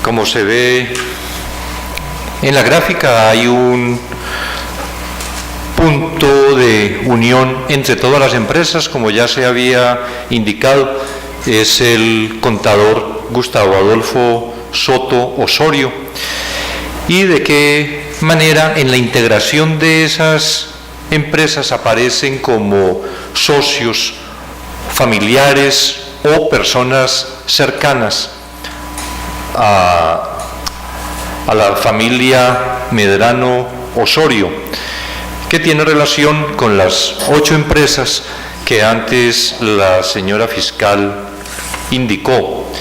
Como se ve en la gráfica, hay un punto de unión entre todas las empresas, como ya se había indicado, es el contador Gustavo Adolfo Soto Osorio. Y de qué manera en la integración de esas empresas aparecen como socios familiares o personas cercanas a la familia Medrano Osorio, que tiene relación con las 8 empresas que antes la señora fiscal indicó.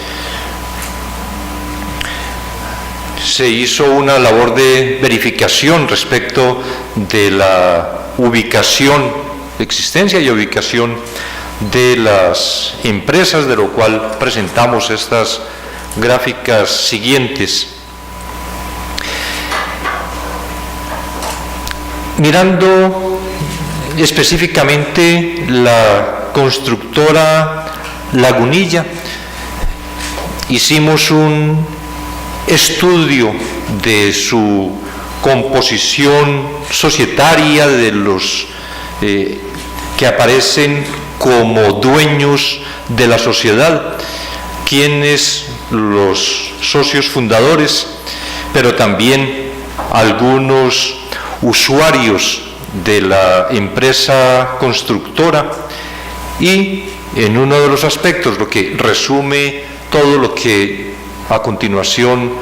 Se hizo una labor de verificación respecto de la ubicación, existencia y ubicación de las empresas, de lo cual presentamos estas gráficas siguientes. Mirando específicamente la constructora Lagunilla, hicimos un estudio de su composición societaria, de los que aparecen como dueños de la sociedad, quienes los socios fundadores, pero también algunos usuarios de la empresa constructora, y en uno de los aspectos, lo que resume todo lo que a continuación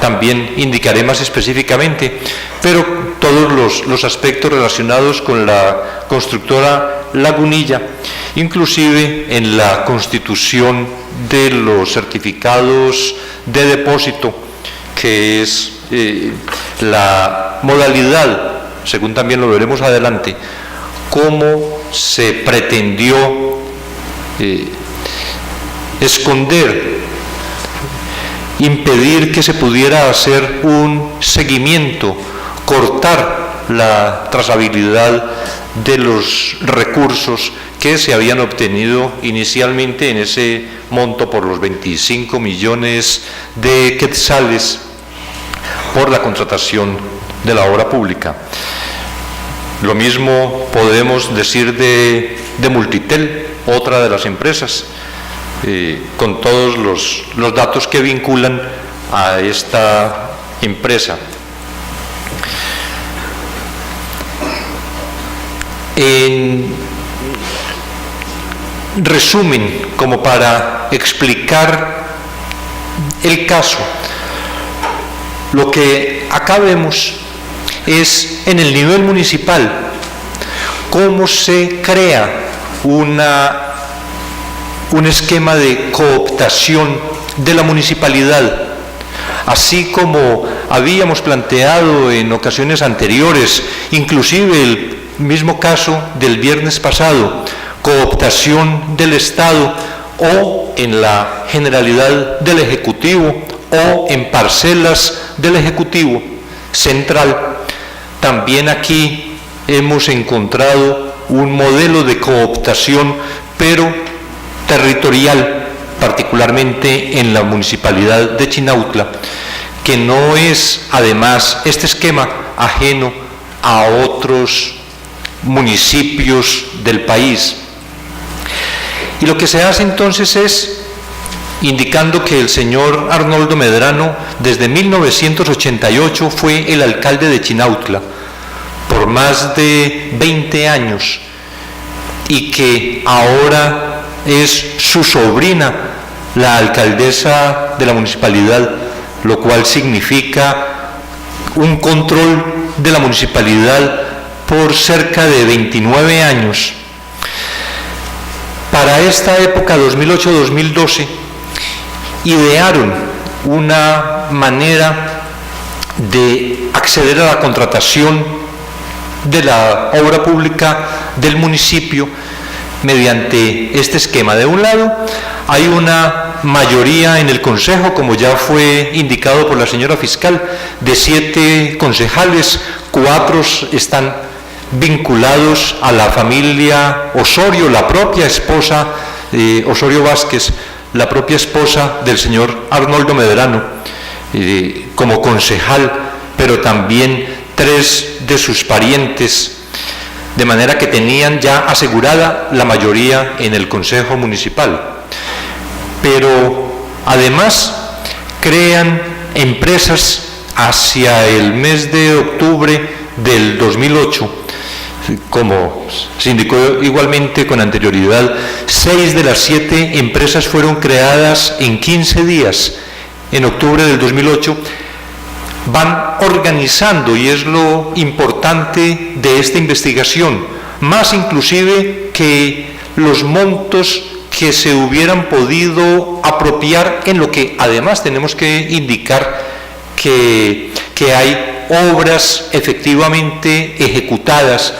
también indicaré más específicamente, pero todos los aspectos relacionados con la constructora Lagunilla, inclusive en la constitución de los certificados de depósito, que es la modalidad, según también lo veremos adelante, cómo se pretendió esconder, impedir que se pudiera hacer un seguimiento, cortar la trazabilidad de los recursos que se habían obtenido inicialmente en ese monto por los 25 millones de quetzales por la contratación de la obra pública. Lo mismo podemos decir de Multitel, otra de las empresas, con todos los datos que vinculan a esta empresa. En resumen, como para explicar el caso, lo que acá vemos es en el nivel municipal cómo se crea un esquema de cooptación de la municipalidad, así como habíamos planteado en ocasiones anteriores, inclusive el mismo caso del viernes pasado, cooptación del Estado o en la generalidad del Ejecutivo o en parcelas del Ejecutivo Central. También aquí hemos encontrado un modelo de cooptación, pero territorial, particularmente en la municipalidad de Chinautla, que no es además este esquema ajeno a otros municipios del país. Y lo que se hace entonces es indicando que el señor Arnoldo Medrano desde 1988 fue el alcalde de Chinautla por más de 20 años y que ahora es su sobrina la alcaldesa de la municipalidad, lo cual significa un control de la municipalidad por cerca de 29 años. Para esta época, 2008-2012, idearon una manera de acceder a la contratación de la obra pública del municipio mediante este esquema. De un lado, hay una mayoría en el Consejo, como ya fue indicado por la señora fiscal, de 7 concejales, 4 están vinculados a la familia Osorio, la propia esposa Osorio Vázquez la propia esposa del señor Arnoldo Medrano, como concejal, pero también 3 de sus parientes, de manera que tenían ya asegurada la mayoría en el Consejo Municipal. Pero además crean empresas hacia el mes de octubre del 2008, como se indicó igualmente con anterioridad. 6 de las 7 empresas fueron creadas en 15 días, en octubre del 2008, van organizando, y es lo importante de esta investigación, más inclusive que los montos que se hubieran podido apropiar, en lo que además tenemos que indicar que hay obras efectivamente ejecutadas,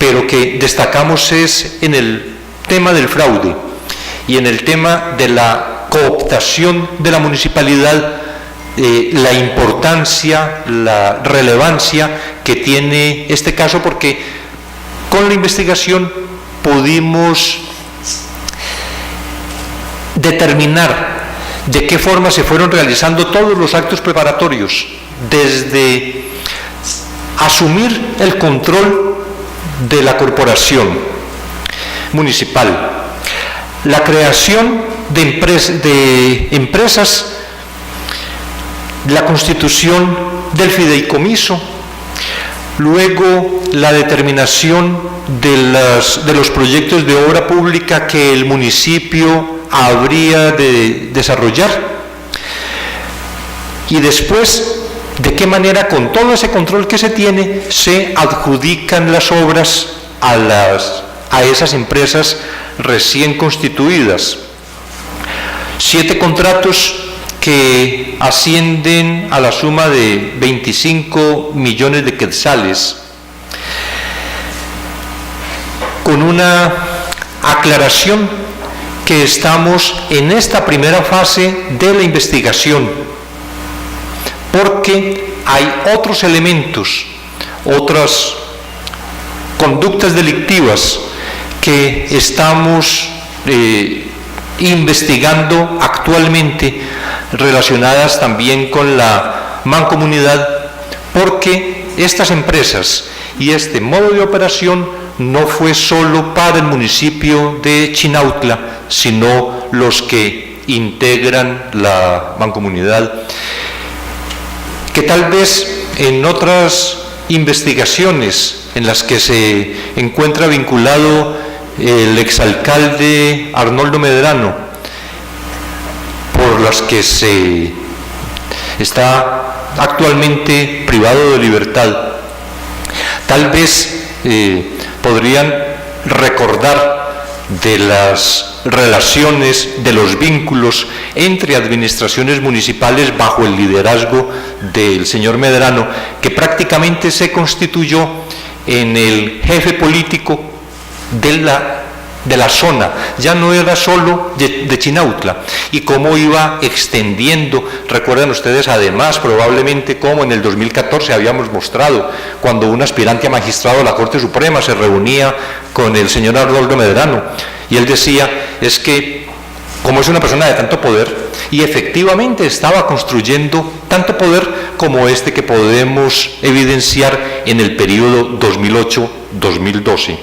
pero que destacamos es en el tema del fraude y en el tema de la cooptación de la municipalidad, la importancia, la relevancia que tiene este caso, porque con la investigación pudimos determinar de qué forma se fueron realizando todos los actos preparatorios, desde asumir el control de la corporación municipal, la creación de empresas, la constitución del fideicomiso, luego la determinación de los proyectos de obra pública que el municipio habría de desarrollar, y después de qué manera, con todo ese control que se tiene, se adjudican las obras a esas empresas recién constituidas. 7 contratos que ascienden a la suma de 25 millones de quetzales, con una aclaración que estamos en esta primera fase de la investigación, porque hay otros elementos, otras conductas delictivas que estamos investigando actualmente, relacionadas también con la mancomunidad, porque estas empresas y este modo de operación no fue solo para el municipio de Chinautla, sino los que integran la mancomunidad, que tal vez en otras investigaciones en las que se encuentra vinculado el exalcalde Arnoldo Medrano, por las que se está actualmente privado de libertad, tal vez podrían recordar de las relaciones, de los vínculos entre administraciones municipales bajo el liderazgo del señor Medrano, que prácticamente se constituyó en el jefe político de la zona, ya no era solo de Chinautla, y cómo iba extendiendo. Recuerdan ustedes además probablemente cómo en el 2014 habíamos mostrado, cuando un aspirante a magistrado de la Corte Suprema se reunía con el señor Arnoldo Medrano, y él decía, es que como es una persona de tanto poder, y efectivamente estaba construyendo tanto poder como este que podemos evidenciar en el periodo 2008-2012.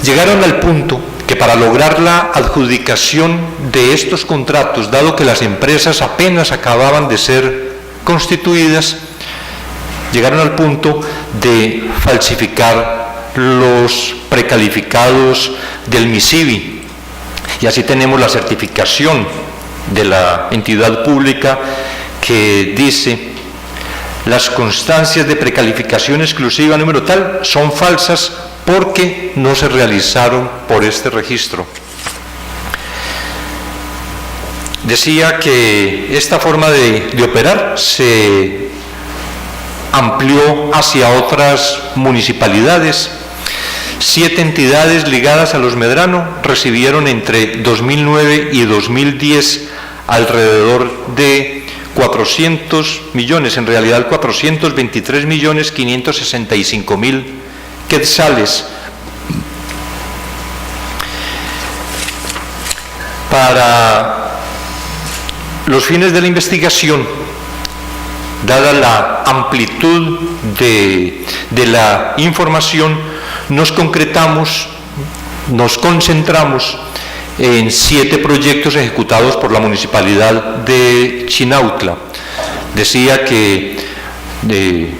Llegaron al punto que para lograr la adjudicación de estos contratos, dado que las empresas apenas acababan de ser constituidas, llegaron al punto de falsificar los precalificados del MISIBI, y así tenemos la certificación de la entidad pública que dice: las constancias de precalificación exclusiva número tal son falsas porque no se realizaron por este registro. Decía que esta forma de operar se amplió hacia otras municipalidades. 7 entidades ligadas a los Medrano recibieron entre 2009 y 2010 alrededor de 400 millones, en realidad 423.565.000 quetzales. Para los fines de la investigación, dada la amplitud de la información, nos concentramos en 7 proyectos ejecutados por la Municipalidad de Chinautla. Decía que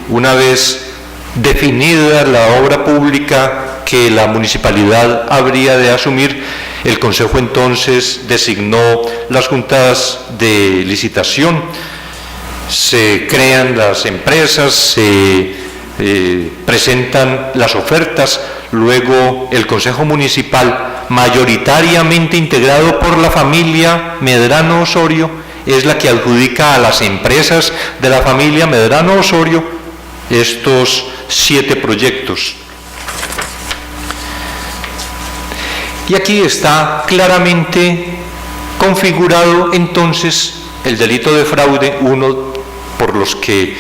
una vez definida la obra pública que la municipalidad habría de asumir, el Consejo entonces designó las juntas de licitación, se crean las empresas, se presentan las ofertas, luego el Consejo Municipal, mayoritariamente integrado por la familia Medrano Osorio, es la que adjudica a las empresas de la familia Medrano Osorio estos 7 proyectos. Y aquí está claramente configurado entonces el delito de fraude, uno por los que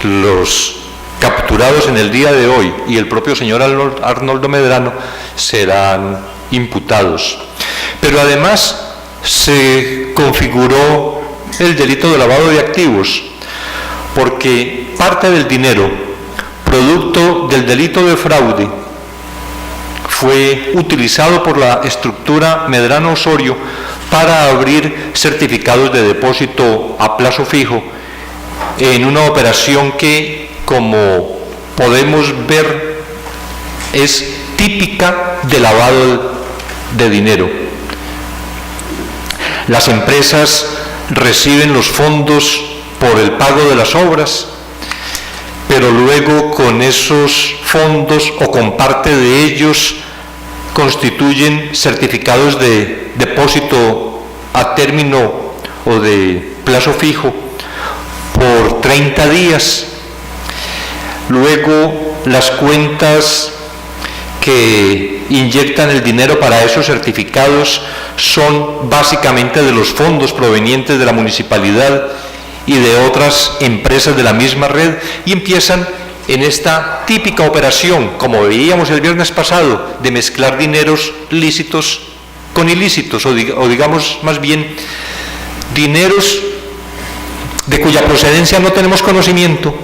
los capturados en el día de hoy y el propio señor Arnoldo Medrano serán imputados. Pero además se configuró el delito de lavado de activos, porque parte del dinero producto del delito de fraude fue utilizado por la estructura Medrano Osorio para abrir certificados de depósito a plazo fijo en una operación que, como podemos ver, es típica de lavado de dinero. Las empresas reciben los fondos por el pago de las obras, pero luego con esos fondos o con parte de ellos constituyen certificados de depósito a término o de plazo fijo por 30 días. Luego las cuentas que inyectan el dinero para esos certificados son básicamente de los fondos provenientes de la municipalidad y de otras empresas de la misma red, y empiezan en esta típica operación, como veíamos el viernes pasado, de mezclar dineros lícitos con ilícitos, o digamos más bien dineros de cuya procedencia no tenemos conocimiento,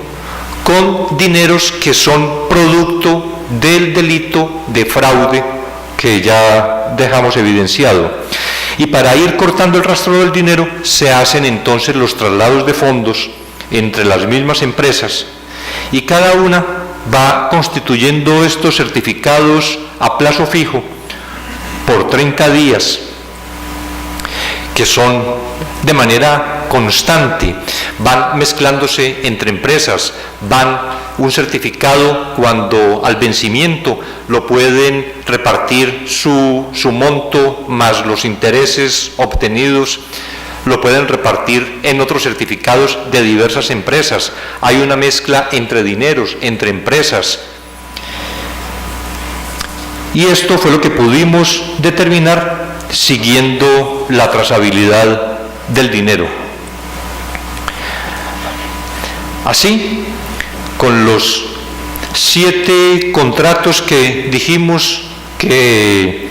con dineros que son producto del delito de fraude que ya dejamos evidenciado. Y para ir cortando el rastro del dinero se hacen entonces los traslados de fondos entre las mismas empresas, y cada una va constituyendo estos certificados a plazo fijo por 30 días, que son de manera constante, van mezclándose entre empresas, un certificado cuando al vencimiento lo pueden repartir su monto más los intereses obtenidos, lo pueden repartir en otros certificados de diversas empresas. Hay una mezcla entre dineros, entre empresas. Y esto fue lo que pudimos determinar siguiendo la trazabilidad del dinero. Así, con los 7 contratos que dijimos que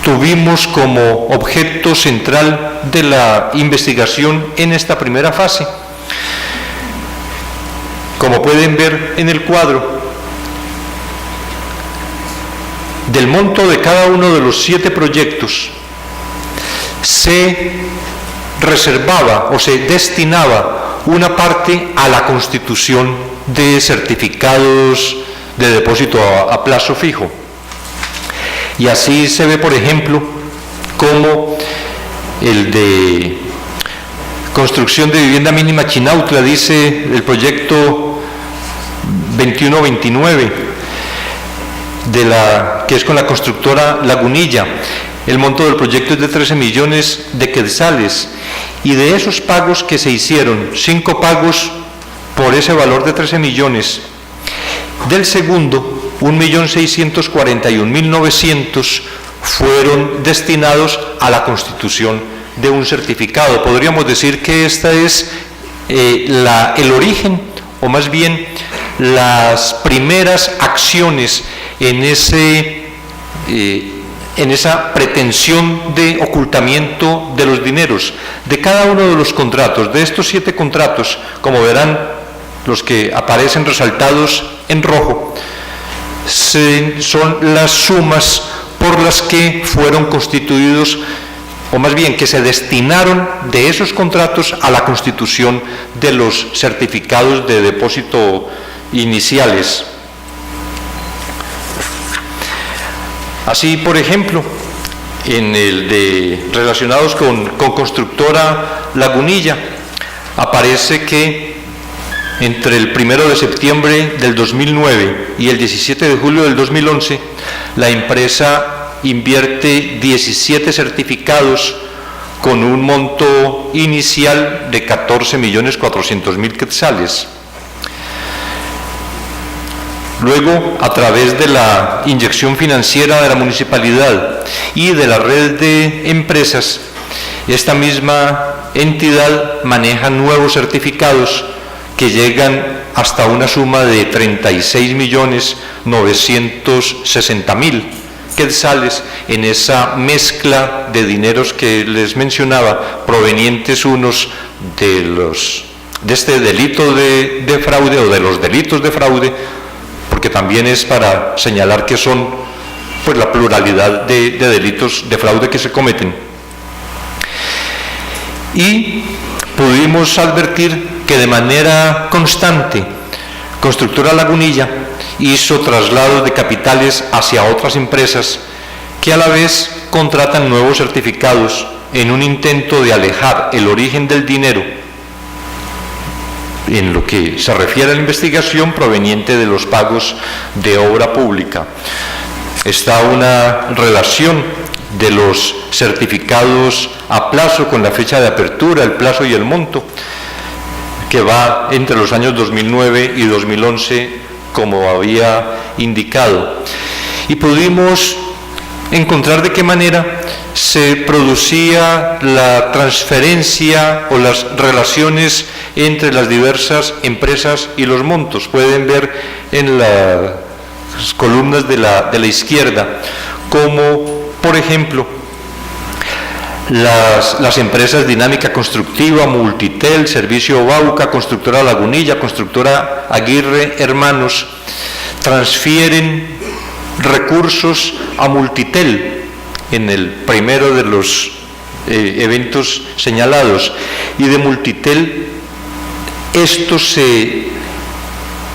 tuvimos como objeto central de la investigación en esta primera fase, como pueden ver en el cuadro, del monto de cada uno de los 7 proyectos se reservaba o se destinaba una parte a la constitución de certificados de depósito a plazo fijo. Y así se ve, por ejemplo, como el de construcción de vivienda mínima Chinautla, dice el proyecto 2129, que es con la constructora Lagunilla. El monto del proyecto es de 13 millones de quetzales, y de esos pagos que se hicieron, 5 pagos por ese valor de 13 millones, del segundo, 1.641.900 fueron destinados a la constitución de un certificado. Podríamos decir que esta es el origen, o más bien las primeras acciones en ese en esa pretensión de ocultamiento de los dineros de cada uno de los contratos. De estos 7 contratos, como verán, los que aparecen resaltados en rojo, son las sumas por las que fueron constituidos, o más bien que se destinaron de esos contratos a la constitución de los certificados de depósito iniciales. Así, por ejemplo, en el de relacionados con Constructora Lagunilla, aparece que entre el 1 de septiembre del 2009 y el 17 de julio del 2011, la empresa invierte 17 certificados con un monto inicial de 14.400.000 quetzales. Luego, a través de la inyección financiera de la municipalidad y de la red de empresas, esta misma entidad maneja nuevos certificados que llegan hasta una suma de 36.960.000 quetzales en esa mezcla de dineros que les mencionaba, provenientes unos de este delito de fraude o de los delitos de fraude, porque también es para señalar que son pues la pluralidad de delitos de fraude que se cometen. Y pudimos advertir que de manera constante Constructora Lagunilla hizo traslados de capitales hacia otras empresas que a la vez contratan nuevos certificados en un intento de alejar el origen del dinero en lo que se refiere a la investigación proveniente de los pagos de obra pública. Está una relación de los certificados a plazo con la fecha de apertura, el plazo y el monto, que va entre los años 2009 y 2011, como había indicado. Y pudimos encontrar de qué manera se producía la transferencia o las relaciones entre las diversas empresas y los montos. Pueden ver en las columnas de la izquierda como, por ejemplo, las empresas Dinámica Constructiva, Multitel, Servicio Bauca, Constructora Lagunilla, Constructora Aguirre Hermanos, transfieren recursos a Multitel en el primero de los eventos señalados, y de Multitel esto se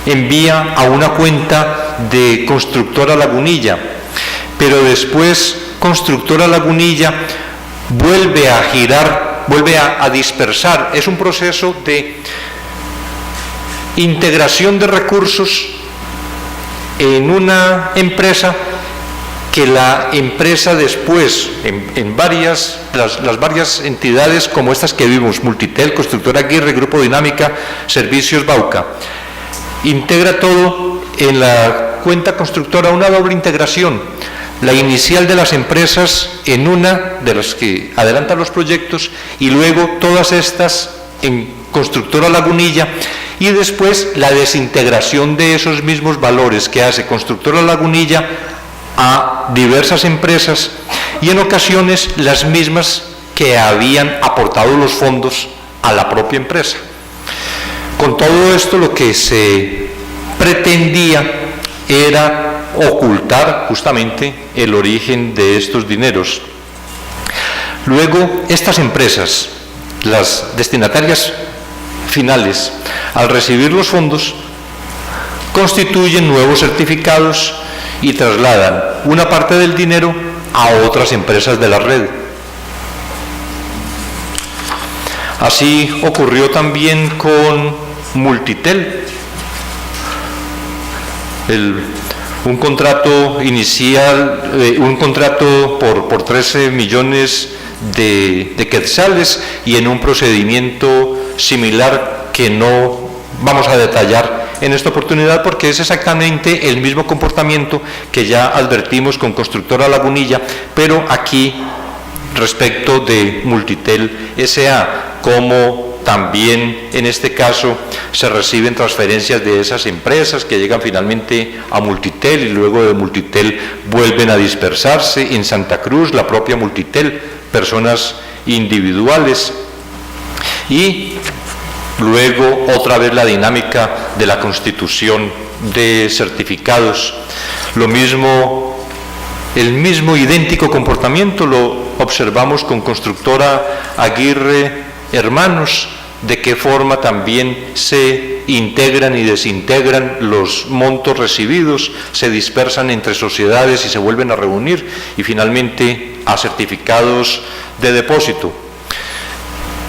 envía a una cuenta de Constructora Lagunilla, pero después Constructora Lagunilla vuelve a girar, vuelve a dispersar. Es un proceso de integración de recursos en una empresa que la empresa después, en las varias entidades como estas que vimos, Multitel, Constructora Aguirre, Grupo Dinámica, Servicios Bauca, integra todo en la cuenta constructora, una doble integración. La inicial de las empresas en una de las que adelantan los proyectos y luego todas estas en Constructora Lagunilla, y después la desintegración de esos mismos valores que hace Constructora Lagunilla a diversas empresas y en ocasiones las mismas que habían aportado los fondos a la propia empresa. Con todo esto lo que se pretendía era ocultar justamente el origen de estos dineros. Luego, estas empresas, las destinatarias finales, al recibir los fondos, constituyen nuevos certificados y trasladan una parte del dinero a otras empresas de la red. Así ocurrió también con Multitel. Un contrato inicial, un contrato por 13 millones de quetzales, y en un procedimiento similar que no vamos a detallar en esta oportunidad porque es exactamente el mismo comportamiento que ya advertimos con Constructora Lagunilla, pero aquí respecto de Multitel S.A., cómo también en este caso se reciben transferencias de esas empresas que llegan finalmente a Multitel y luego de Multitel vuelven a dispersarse. En Santa Cruz, la propia Multitel, personas individuales. Y luego otra vez la dinámica de la constitución de certificados. Lo mismo, el mismo idéntico comportamiento lo observamos con Constructora Aguirre Hermanos, de qué forma también se integran y desintegran los montos recibidos, se dispersan entre sociedades y se vuelven a reunir, y finalmente a certificados de depósito.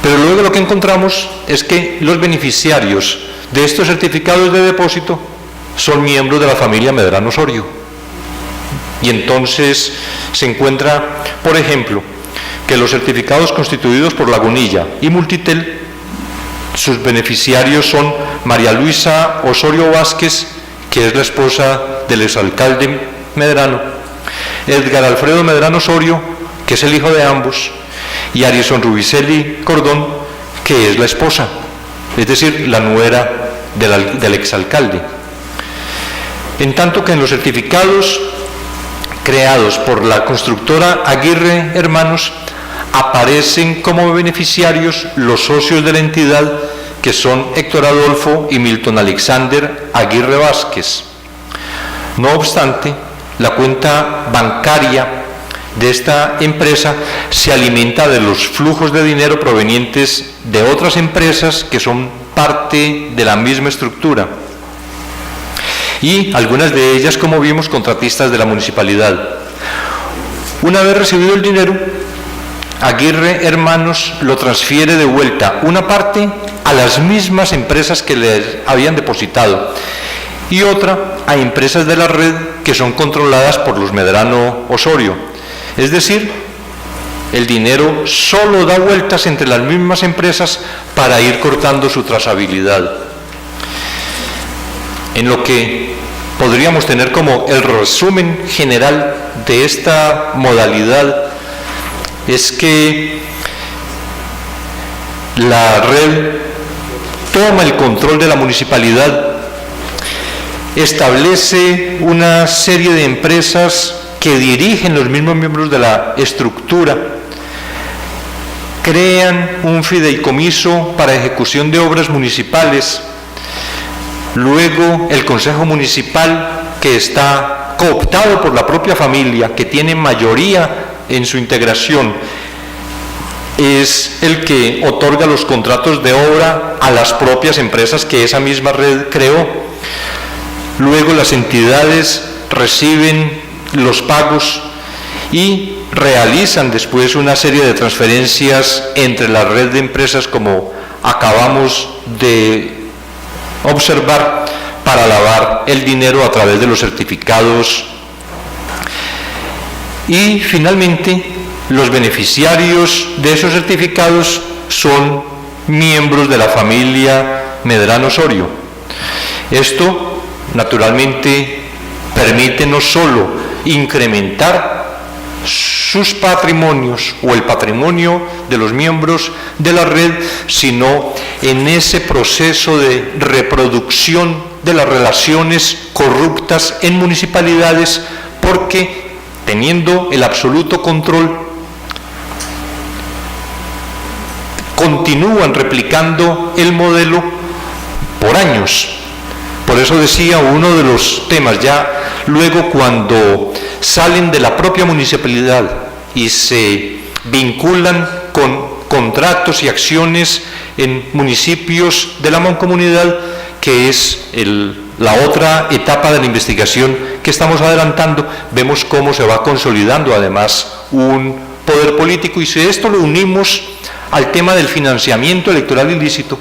Pero luego lo que encontramos es que los beneficiarios de estos certificados de depósito son miembros de la familia Medrano Osorio. Y entonces se encuentra, por ejemplo, que los certificados constituidos por Lagunilla y Multitel, sus beneficiarios son María Luisa Osorio Vázquez, que es la esposa del exalcalde Medrano, Edgar Alfredo Medrano Osorio, que es el hijo de ambos, y Arison Rubicelli Cordón, que es la esposa, es decir, la nuera del exalcalde. En tanto que en los certificados creados por la constructora Aguirre Hermanos aparecen como beneficiarios los socios de la entidad, que son Héctor Adolfo y Milton Alexander Aguirre Vázquez. No obstante, la cuenta bancaria de esta empresa se alimenta de los flujos de dinero provenientes de otras empresas que son parte de la misma estructura, y algunas de ellas, como vimos, contratistas de la municipalidad. Una vez recibido el dinero, Aguirre Hermanos lo transfiere de vuelta, una parte a las mismas empresas que le habían depositado y otra a empresas de la red que son controladas por los Medrano Osorio. Es decir, el dinero solo da vueltas entre las mismas empresas para ir cortando su trazabilidad. En lo que podríamos tener como el resumen general de esta modalidad es que la red toma el control de la municipalidad, establece una serie de empresas que dirigen los mismos miembros de la estructura, crean un fideicomiso para ejecución de obras municipales. Luego el Consejo Municipal, que está cooptado por la propia familia, que tiene mayoría en su integración, es el que otorga los contratos de obra a las propias empresas que esa misma red creó. Luego las entidades reciben los pagos y realizan después una serie de transferencias entre la red de empresas, como acabamos de observar, para lavar el dinero a través de los certificados. Y finalmente, los beneficiarios de esos certificados son miembros de la familia Medrano Osorio. Esto, naturalmente, permite no solo incrementar sus patrimonios o el patrimonio de los miembros de la red, sino en ese proceso de reproducción de las relaciones corruptas en municipalidades, porque teniendo el absoluto control, continúan replicando el modelo por años. Por eso decía, uno de los temas, ya luego cuando salen de la propia municipalidad y se vinculan con contratos y acciones en municipios de la mancomunidad, que es la otra etapa de la investigación que estamos adelantando, vemos cómo se va consolidando además un poder político. Y si esto lo unimos al tema del financiamiento electoral ilícito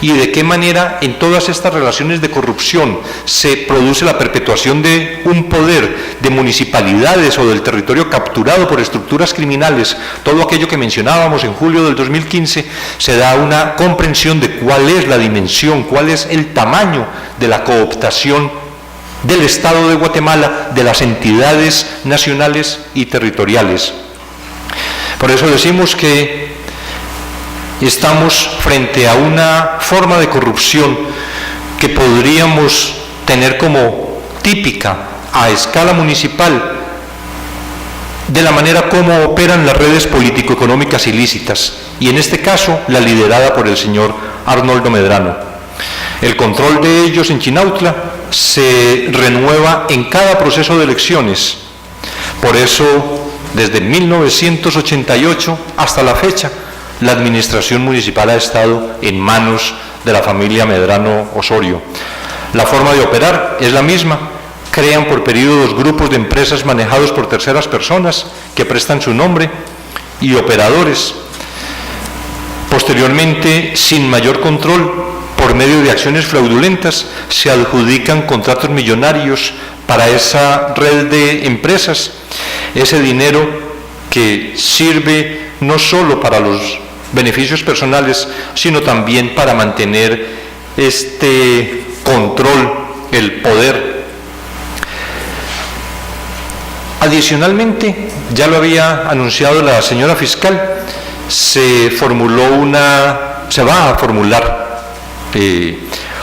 y de qué manera en todas estas relaciones de corrupción se produce la perpetuación de un poder de municipalidades o del territorio capturado por estructuras criminales, todo aquello que mencionábamos en julio del 2015, se da una comprensión de cuál es la dimensión, cuál es el tamaño de la cooptación del Estado de Guatemala, de las entidades nacionales y territoriales. Por eso decimos que estamos frente a una forma de corrupción que podríamos tener como típica a escala municipal de la manera como operan las redes político-económicas ilícitas, y en este caso la liderada por el señor Arnoldo Medrano. El control de ellos en Chinautla se renueva en cada proceso de elecciones. Por eso, desde 1988 hasta la fecha, la administración municipal ha estado en manos de la familia Medrano Osorio. La forma de operar es la misma. Crean por periodos grupos de empresas manejados por terceras personas que prestan su nombre y operadores. Posteriormente, sin mayor control, por medio de acciones fraudulentas, se adjudican contratos millonarios para esa red de empresas. Ese dinero que sirve no solo para los beneficios personales, sino también para mantener este control, el poder. Adicionalmente, ya lo había anunciado la señora fiscal, se va a formular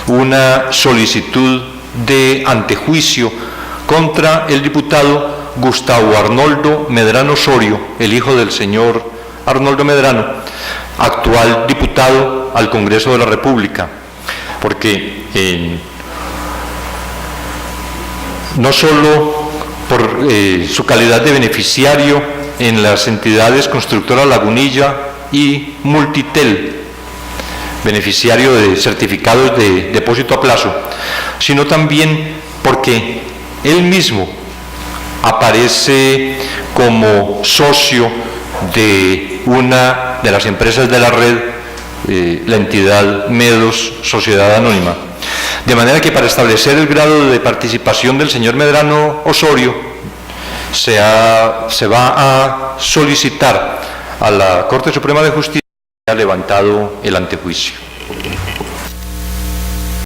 una solicitud de antejuicio contra el diputado Gustavo Arnoldo Medrano Osorio, el hijo del señor Arnoldo Medrano, actual diputado al Congreso de la República, porque no solo por su calidad de beneficiario en las entidades Constructora Lagunilla y Multitel, beneficiario de certificados de depósito a plazo, sino también porque él mismo aparece como socio de una de las empresas de la red, la entidad Medos Sociedad Anónima. De manera que para establecer el grado de participación del señor Medrano Osorio, se va a solicitar a la Corte Suprema de Justicia que haya levantado el antejuicio.